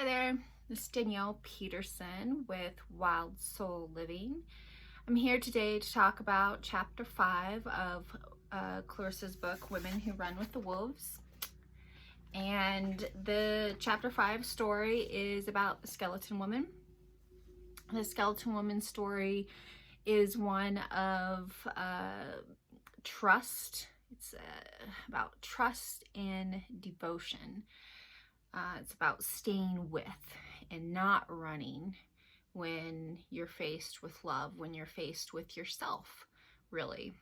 Hi there, this is Danielle Petersen with Wild Soul Living. I'm here today to talk about chapter 5 of Clarissa's book, Women Who Run with the Wolves. And the chapter 5 story is about the skeleton woman. The skeleton woman story is one of trust. It's about trust and devotion. It's about staying with and not running when you're faced with love, when you're faced with yourself, really.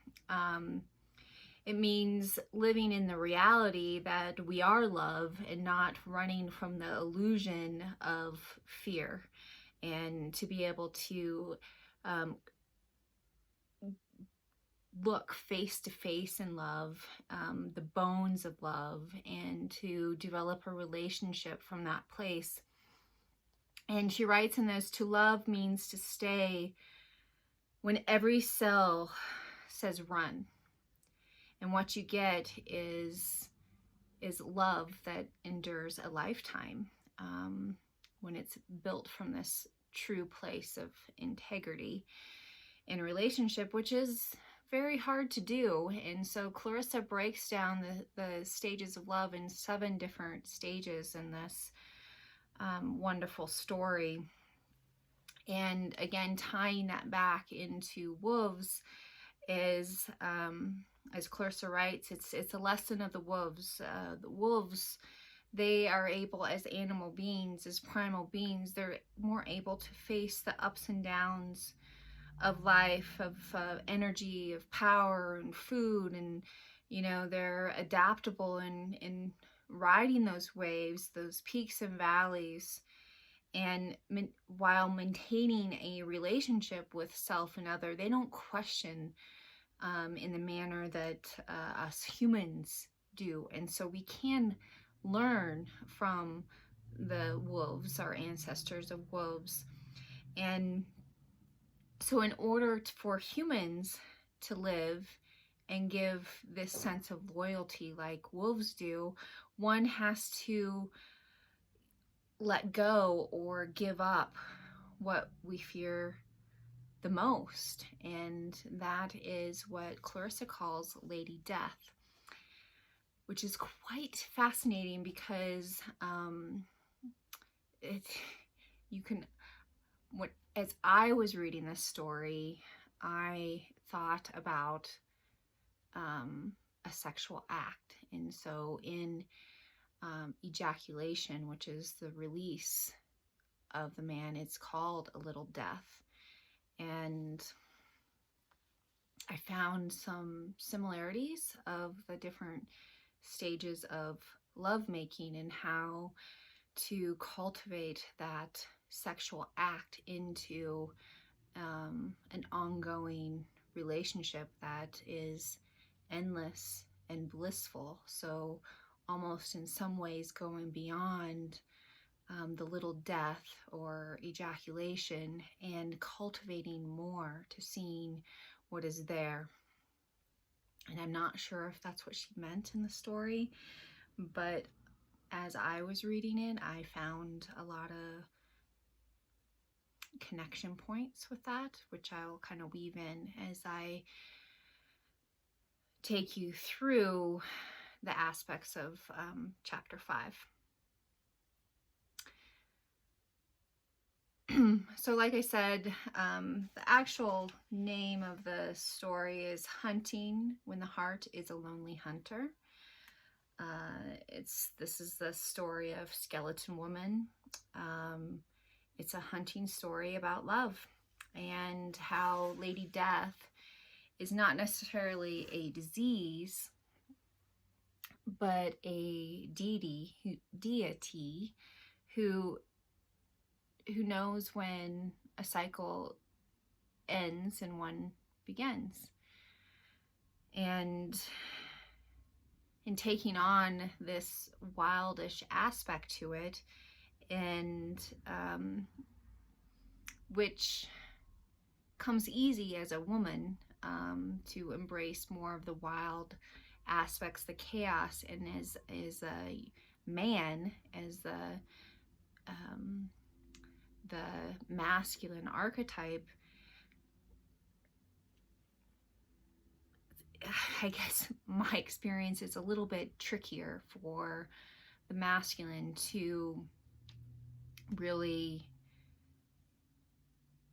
It means living in the reality that we are love and not running from the illusion of fear, and to be able to look face to face in love, the bones of love, and to develop a relationship from that place. And she writes in this, to love means to stay when every cell says run. And what you get is love that endures a lifetime, when it's built from this true place of integrity in a relationship, which is very hard to do. And so Clarissa breaks down the stages of love in 7 different stages in this wonderful story. And again, tying that back into wolves is, as Clarissa writes, it's a lesson of the wolves. The wolves, they are able, as animal beings, as primal beings, they're more able to face the ups and downs of life, of energy, of power and food, and they're adaptable in riding those waves, those peaks and valleys, and while maintaining a relationship with self and other. They don't question in the manner that us humans do. And so we can learn from the wolves, our ancestors of wolves. And so in order for humans to live and give this sense of loyalty like wolves do, one has to let go or give up what we fear the most. And that is what Clarissa calls Lady Death, which is quite fascinating because as I was reading this story, I thought about a sexual act. And so in ejaculation, which is the release of the man, it's called a little death. And I found some similarities of the different stages of lovemaking and how to cultivate that sexual act into an ongoing relationship that is endless and blissful. So almost in some ways going beyond the little death or ejaculation and cultivating more to seeing what is there. And I'm not sure if that's what she meant in the story, but as I was reading it, I found a lot of connection points with that, which I'll kind of weave in as I take you through the aspects of chapter 5. So like I said, the actual name of the story is Hunting When the Heart is a Lonely Hunter. This is the story of Skeleton Woman. It's a hunting story about love and how Lady Death is not necessarily a disease, but a deity who knows when a cycle ends and one begins. And in taking on this wildish aspect to it, and which comes easy as a woman, to embrace more of the wild aspects, the chaos, and as a man, as the the masculine archetype, I guess my experience is a little bit trickier for the masculine to really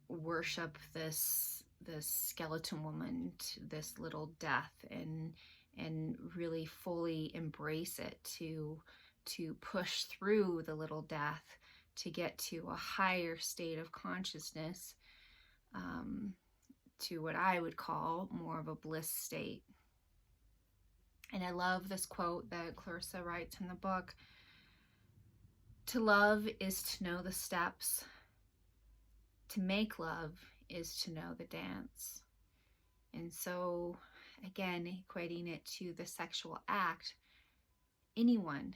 worship this skeleton woman, this little death, and really fully embrace it, to push through the little death to get to a higher state of consciousness, to what I would call more of a bliss state. And I love this quote that Clarissa writes in the book: "To love is to know the steps. To make love is to know the dance." And so, again, equating it to the sexual act, anyone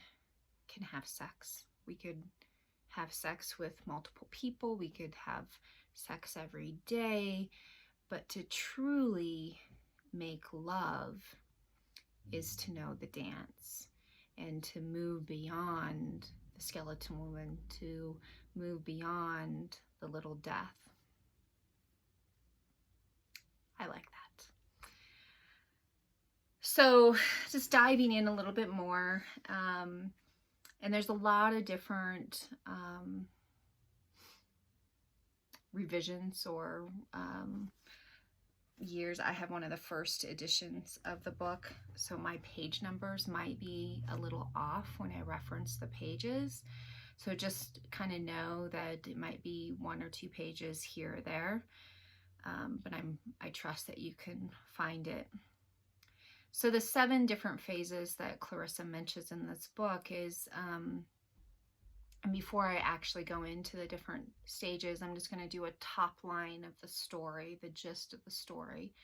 can have sex. We could have sex with multiple people. We could have sex every day. But to truly make love is to know the dance, and to move beyond the skeleton woman, to move beyond the little death. I like that. So just diving in a little bit more, and there's a lot of different revisions or years. I have one of the first editions of the book, so my page numbers might be a little off when I reference the pages. So just kind of know that it might be 1 or 2 pages here or there, but I trust that you can find it. So the 7 different phases that Clarissa mentions in this book is, and before I actually go into the different stages, I'm just going to do a top line of the story, the gist of the story.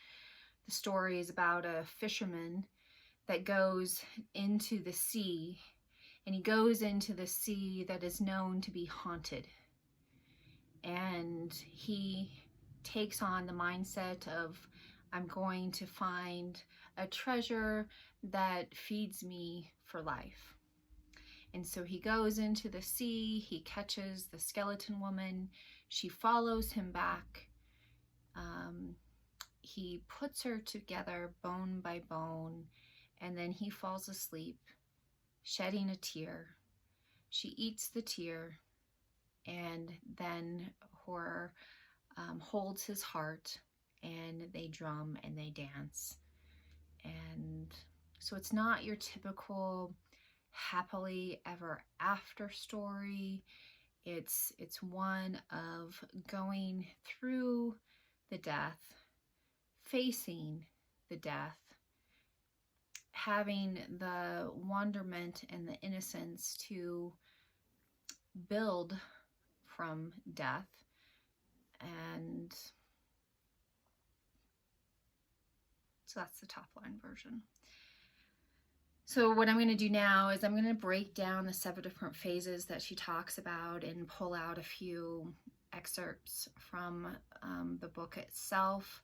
The story is about a fisherman that goes into the sea, and he goes into the sea that is known to be haunted. And he takes on the mindset of, I'm going to find a treasure that feeds me for life. And so he goes into the sea, he catches the skeleton woman, she follows him back. He puts her together bone by bone, and then he falls asleep, shedding a tear. She eats the tear, and then her holds his heart, and they drum and they dance. And so it's not your typical happily ever after story. It's one of going through the death, facing the death, having the wonderment and the innocence to build from death. And so that's the top line version. So what I'm going to do now is I'm going to break down the 7 different phases that she talks about and pull out a few excerpts from the book itself.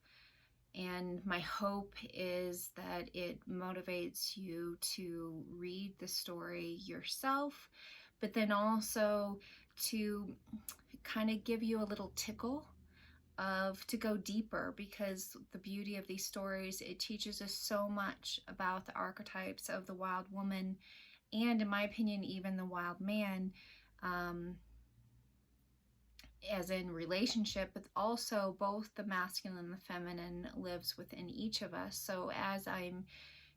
And my hope is that it motivates you to read the story yourself, but then also to kind of give you a little tickle to go deeper, because the beauty of these stories, it teaches us so much about the archetypes of the wild woman, and in my opinion, even the wild man, as in relationship, but also both the masculine and the feminine lives within each of us. So as I'm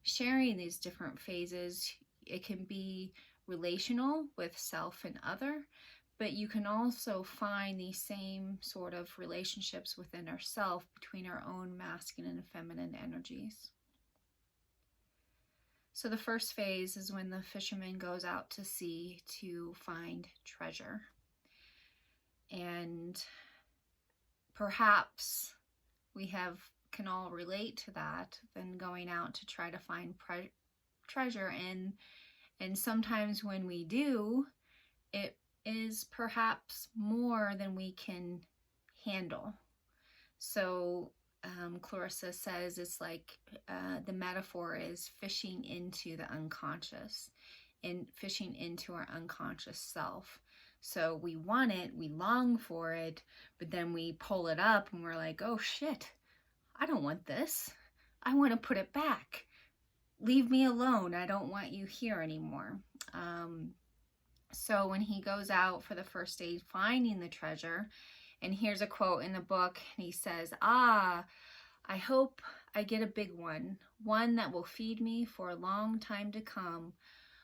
sharing these different phases, it can be relational with self and other, but you can also find these same sort of relationships within ourselves, between our own masculine and feminine energies. So the first phase is when the fisherman goes out to sea to find treasure. And perhaps we can all relate to that, than going out to try to find treasure. And sometimes when we do, it is perhaps more than we can handle. So Clarissa says it's like the metaphor is fishing into the unconscious, and fishing into our unconscious self. So we want it, we long for it, but then we pull it up and we're like, oh shit, I don't want this. I want to put it back. Leave me alone. I don't want you here anymore. So when he goes out for the first day finding the treasure, and here's a quote in the book, and he says, I hope I get a big one that will feed me for a long time to come,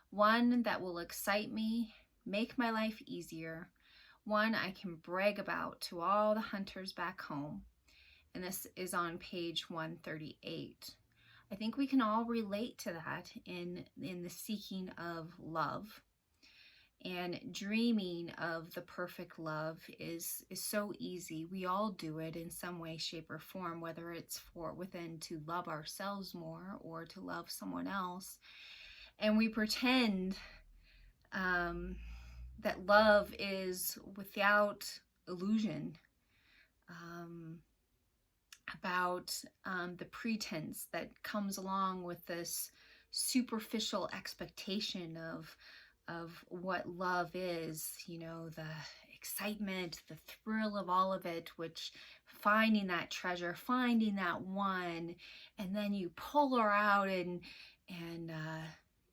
one that will excite me, make my life easier, one I can brag about to all the hunters back home. And this is on page 138. I think we can all relate to that in the seeking of love. And dreaming of the perfect love is so easy. We all do it in some way, shape, or form, whether it's to love ourselves more or to love someone else. And we pretend that love is without illusion, about the pretense that comes along with this superficial expectation of what love is, you know, the excitement, the thrill of all of it, which finding that treasure, finding that one, and then you pull her out and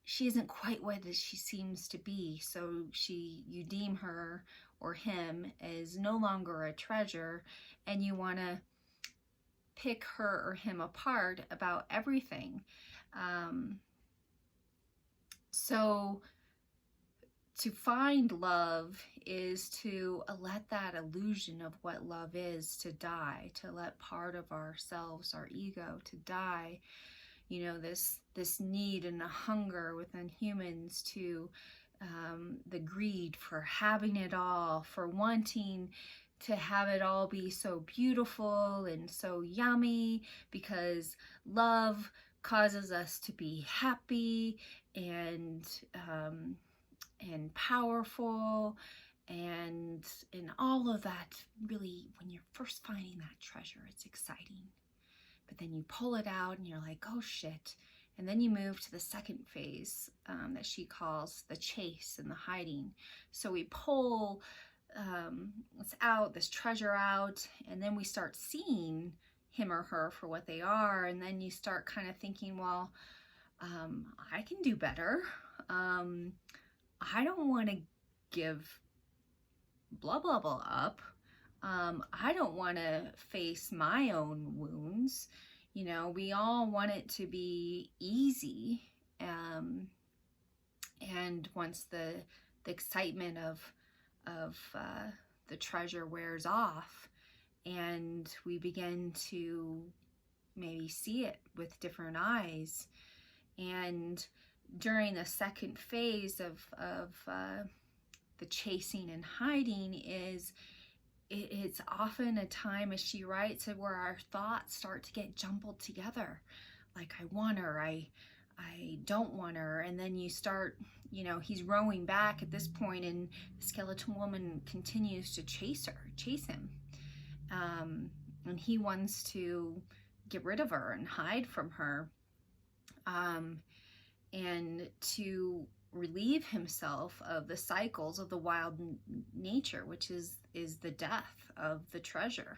she isn't quite what she seems to be. So you deem her or him as no longer a treasure, and you want to pick her or him apart about everything. So to find love is to let that illusion of what love is to die, to let part of ourselves, our ego, to die. You know, this need and a hunger within humans to the greed for having it all, for wanting to have it all be so beautiful and so yummy, because love causes us to be happy and powerful, and all of that. Really, when you're first finding that treasure, it's exciting, but then you pull it out and you're like, oh shit. And then you move to the second phase that she calls the chase and the hiding. So we pull this treasure out, and then we start seeing him or her for what they are, and then you start kind of thinking, well, I can do better. I don't want to give blah blah blah up. I don't want to face my own wounds. You know, we all want it to be easy, and once the excitement of the treasure wears off, and we begin to maybe see it with different eyes, and during the second phase of the chasing and hiding it's often a time, as she writes, where our thoughts start to get jumbled together. Like, I want her, I don't want her. And then you start, you know, he's rowing back at this point, and the skeleton woman continues to chase him. And he wants to get rid of her and hide from her. And to relieve himself of the cycles of the wild nature, which is the death of the treasure.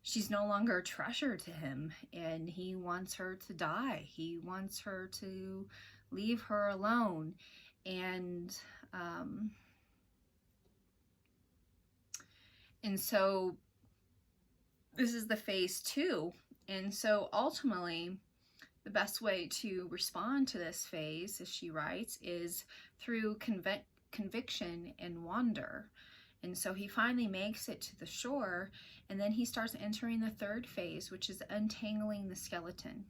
She's no longer a treasure to him, and he wants her to die. He wants her to leave her alone. And so this is the phase 2. And so ultimately, the best way to respond to this phase, as she writes, is through conviction and wonder. And so he finally makes it to the shore, and then he starts entering the third phase, which is untangling the skeleton.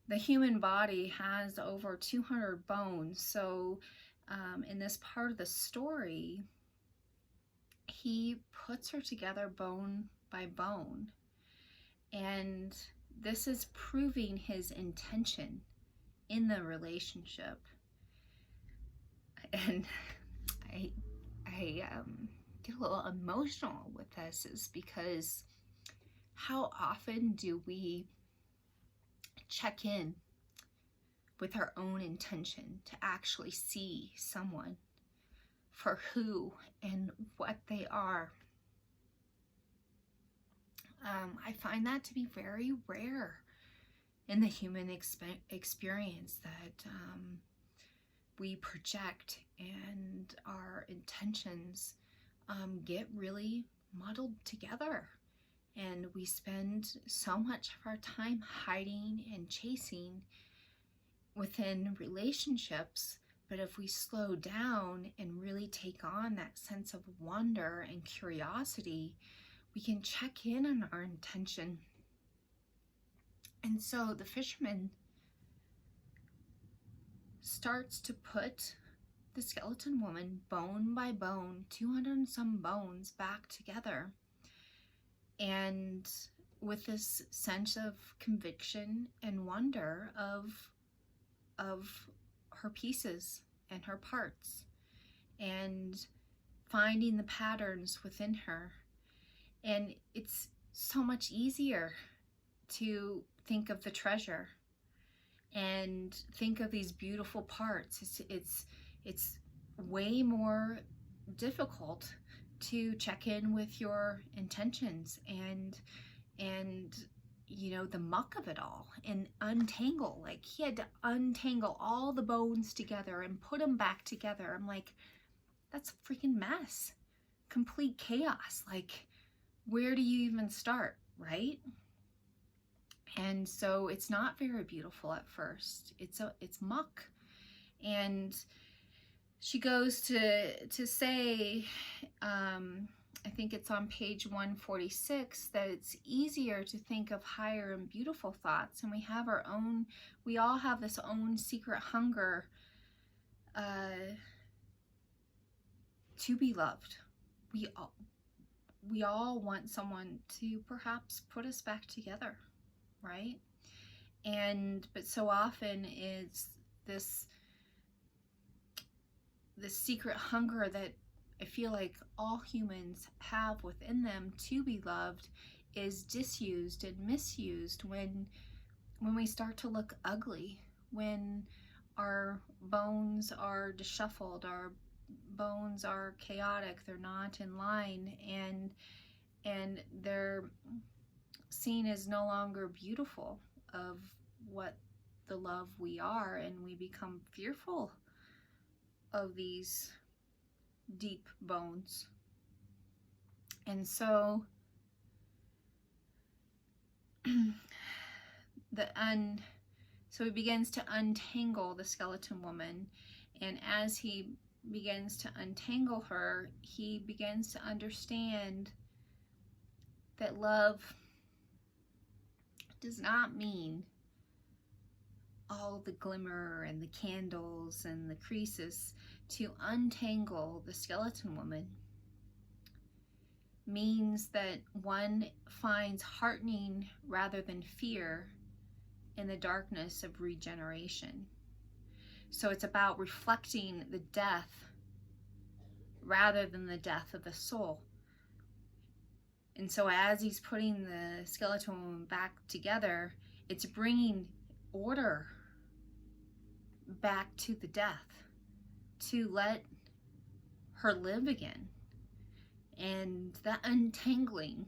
The human body has over 200 bones, so in this part of the story, he puts her together bone by bone, and this is proving his intention in the relationship. And I get a little emotional with this, is because how often do we check in with our own intention to actually see someone for who and what they are. I find that to be very rare in the human experience, that we project and our intentions get really muddled together, and we spend so much of our time hiding and chasing within relationships. But if we slow down and really take on that sense of wonder and curiosity, we can check in on our intention. And so the fisherman starts to put the skeleton woman, bone by bone, 200 and some bones, back together. And with this sense of conviction and wonder of her pieces and her parts, and finding the patterns within her. And it's so much easier to think of the treasure and think of these beautiful parts. It's way more difficult to check in with your intentions and you know, the muck of it all, and untangle. Like, he had to untangle all the bones together and put them back together. I'm like, that's a freaking mess, complete chaos. Like, where do you even start, right? And so it's not very beautiful at first. It's muck. And she goes to say, I think it's on page 146, that it's easier to think of higher and beautiful thoughts, and we have our own, we all have this own secret hunger to be loved. We all want someone to perhaps put us back together, right? But so often it's this secret hunger that I feel like all humans have within them to be loved is disused and misused when we start to look ugly, when our bones are disheveled, our bones are chaotic, they're not in line, and they're seen as no longer beautiful of what the love we are, and we become fearful of these deep bones. And so so he begins to untangle the skeleton woman, and as he begins to untangle her, he begins to understand that love does not mean all the glimmer and the candles and the creases. To untangle the skeleton woman means that one finds heartening rather than fear in the darkness of regeneration. So it's about reflecting the death rather than the death of the soul. And so as he's putting the skeleton woman back together, it's bringing order back to the death, to let her live again. And the untangling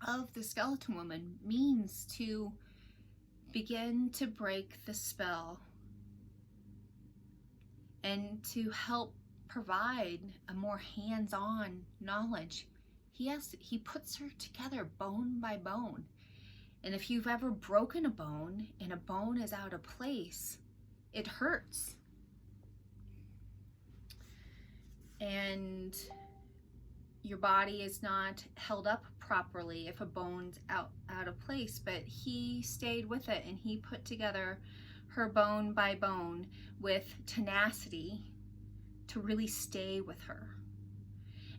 of the skeleton woman means to begin to break the spell and to help provide a more hands-on knowledge. He puts her together bone by bone. And if you've ever broken a bone and a bone is out of place, it hurts. And your body is not held up properly if a bone's out of place. But he stayed with it, and he put together her bone by bone with tenacity to really stay with her.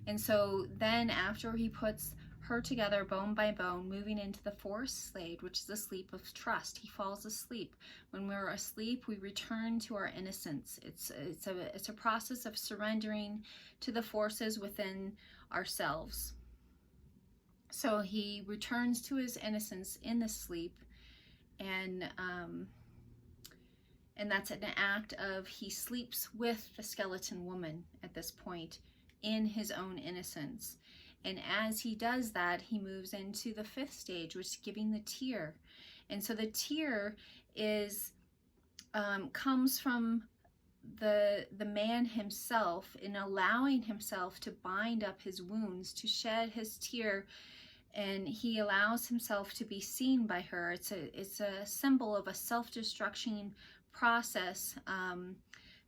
And so then after he puts her together bone by bone, moving into the fourth slave, which is the sleep of trust. He falls asleep. When we're asleep, we return to our innocence. It's a process of surrendering to the forces within ourselves. So he returns to his innocence in the sleep, and And that's an act of, he sleeps with the skeleton woman at this point in his own innocence. And as he does that, he moves into the 5th stage, which is giving the tear. And so the tear is comes from the man himself, in allowing himself to bind up his wounds, to shed his tear, and he allows himself to be seen by her. It's a symbol of a self-destruction process,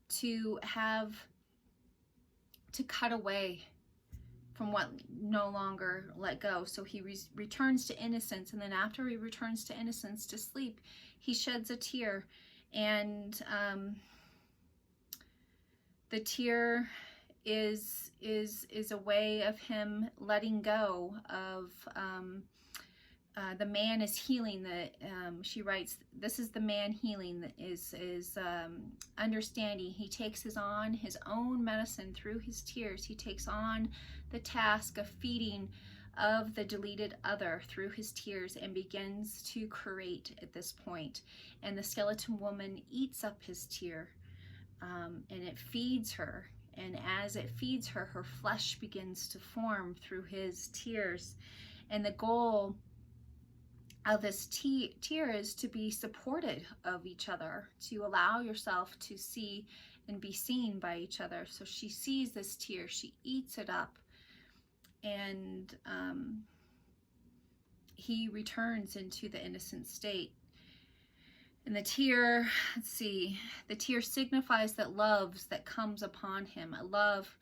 to cut away from what no longer let go. So he returns to innocence, and then after he returns to innocence, to sleep, he sheds a tear, and the tear is a way of him letting go of the man is healing. She writes, this is the man healing, that is understanding. He takes his own medicine through his tears. He takes on the task of feeding of the deleted other through his tears, and begins to create at this point. And the skeleton woman eats up his tear, and it feeds her. And as it feeds her, her flesh begins to form through his tears. And the goal of this tear is to be supported of each other, to allow yourself to see and be seen by each other. So she sees this tear, she eats it up, and he returns into the innocent state. And the tear, let's see, the tear signifies that loves that comes upon him, a love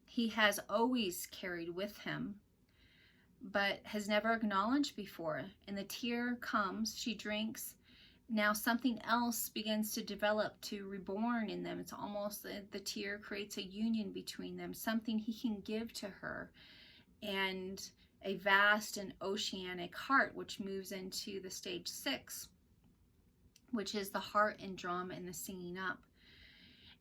he has always carried with him, but has never acknowledged before. And the tear comes, she drinks. Now something else begins to develop, to reborn in them. It's almost the tear creates a union between them, something he can give to her, and a vast and oceanic heart, which moves into the stage 6, which is the heart and drum and the singing up.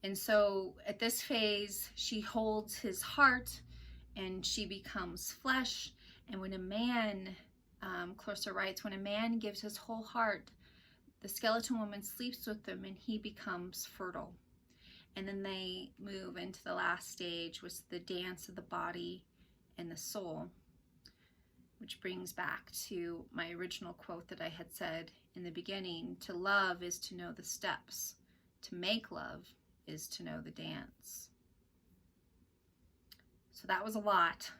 And so at this phase, she holds his heart and she becomes flesh. And when a man, Clarissa writes, when a man gives his whole heart, the skeleton woman sleeps with him and he becomes fertile. And then they move into the last stage, which is the dance of the body and the soul, which brings back to my original quote that I had said in the beginning: to love is to know the steps, to make love is to know the dance. So that was a lot.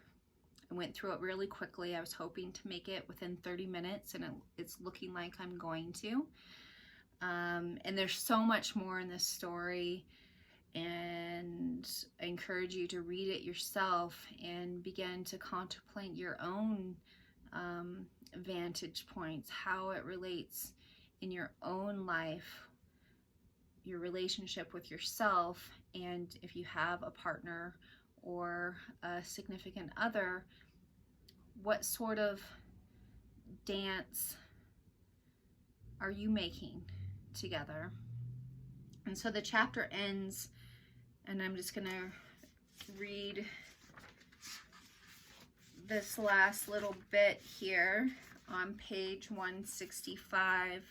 I went through it really quickly. I was hoping to make it within 30 minutes, and it's looking like I'm going to. And there's so much more in this story, and I encourage you to read it yourself and begin to contemplate your own vantage points, how it relates in your own life, your relationship with yourself, and if you have a partner or a significant other, what sort of dance are you making together? And so the chapter ends, and I'm just gonna read this last little bit here on page 165.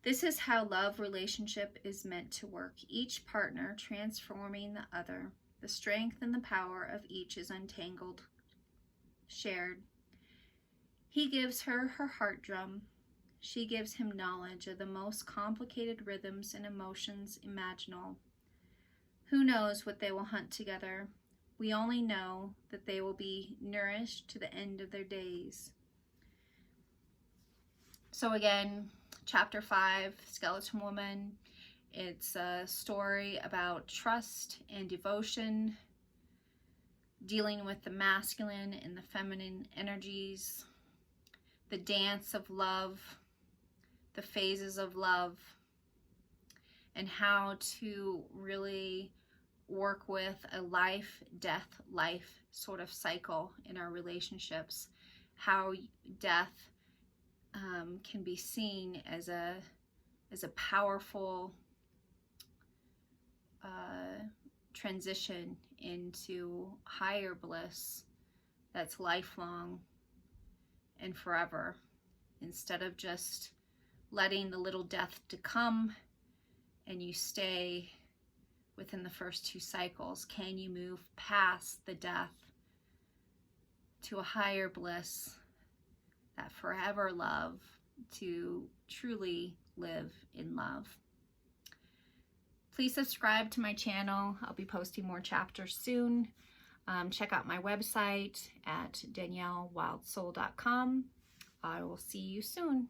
This is how love relationship is meant to work, each partner transforming the other. The strength and the power of each is untangled, shared. He gives her her heart drum. She gives him knowledge of the most complicated rhythms and emotions imaginable. Who knows what they will hunt together? We only know that they will be nourished to the end of their days. So again, chapter 5, Skeleton Woman. It's a story about trust and devotion, dealing with the masculine and the feminine energies, the dance of love, the phases of love, and how to really work with a life, death, life sort of cycle in our relationships. How death can be seen as a powerful transition into higher bliss that's lifelong and forever, instead of just letting the little death to come and you stay within the first 2 cycles? Can you move past the death to a higher bliss, that forever love, to truly live in love? Please subscribe to my channel. I'll be posting more chapters soon. Check out my website at daniellewildsoul.com. I will see you soon.